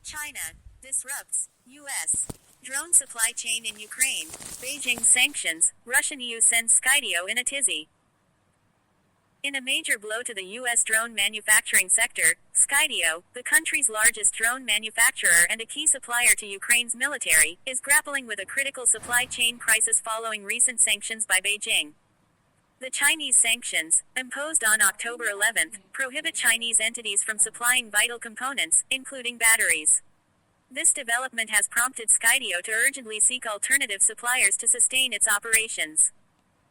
China disrupts U.S. drone supply chain in Ukraine. Beijing sanctions. Russian EU sends Skydio in a tizzy. In a major blow to the U.S. drone manufacturing sector, Skydio, the country's largest drone manufacturer and a key supplier to Ukraine's military, is grappling with a critical supply chain crisis following recent sanctions by Beijing. The Chinese sanctions, imposed on October 11, prohibit Chinese entities from supplying vital components, including batteries. This development has prompted Skydio to urgently seek alternative suppliers to sustain its operations.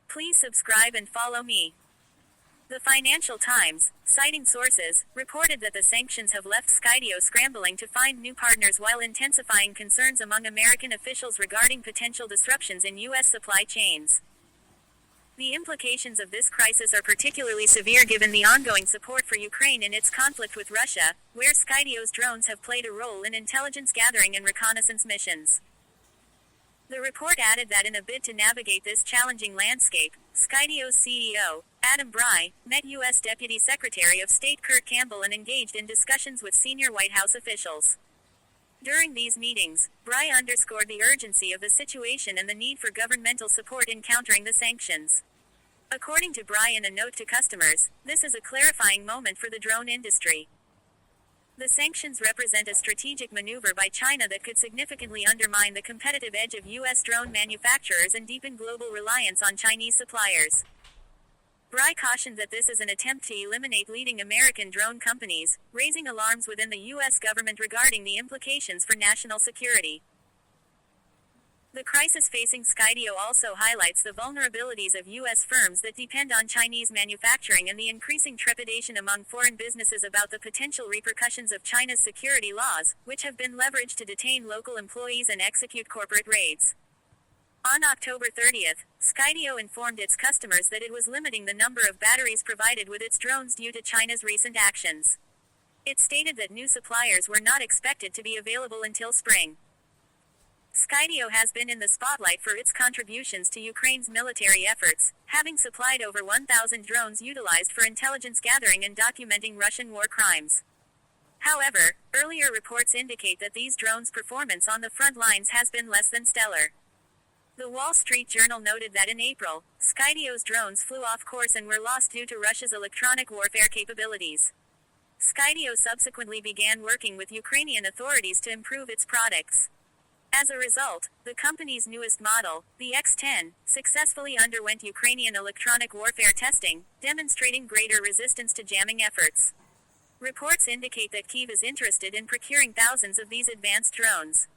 Please subscribe and follow me. The Financial Times, citing sources, reported that the sanctions have left Skydio scrambling to find new partners while intensifying concerns among American officials regarding potential disruptions in U.S. supply chains. The implications of this crisis are particularly severe given the ongoing support for Ukraine in its conflict with Russia, where Skydio's drones have played a role in intelligence gathering and reconnaissance missions. The report added that in a bid to navigate this challenging landscape, Skydio's CEO, Adam Bry, met U.S. Deputy Secretary of State Kurt Campbell and engaged in discussions with senior White House officials. During these meetings, Bry underscored the urgency of the situation and the need for governmental support in countering the sanctions. According to Bry in a note to customers, this is a clarifying moment for the drone industry. The sanctions represent a strategic maneuver by China that could significantly undermine the competitive edge of U.S. drone manufacturers and deepen global reliance on Chinese suppliers. Bry cautioned that this is an attempt to eliminate leading American drone companies, raising alarms within the U.S. government regarding the implications for national security. The crisis facing Skydio also highlights the vulnerabilities of U.S. firms that depend on Chinese manufacturing and the increasing trepidation among foreign businesses about the potential repercussions of China's security laws, which have been leveraged to detain local employees and execute corporate raids. On October 30th, Skydio informed its customers that it was limiting the number of batteries provided with its drones due to China's recent actions. It stated that new suppliers were not expected to be available until spring. Skydio has been in the spotlight for its contributions to Ukraine's military efforts, having supplied over 1,000 drones utilized for intelligence gathering and documenting Russian war crimes. However, earlier reports indicate that these drones' performance on the front lines has been less than stellar. The Wall Street Journal noted that in April, Skydio's drones flew off course and were lost due to Russia's electronic warfare capabilities. Skydio subsequently began working with Ukrainian authorities to improve its products. As a result, the company's newest model, the X-10, successfully underwent Ukrainian electronic warfare testing, demonstrating greater resistance to jamming efforts. Reports indicate that Kyiv is interested in procuring thousands of these advanced drones.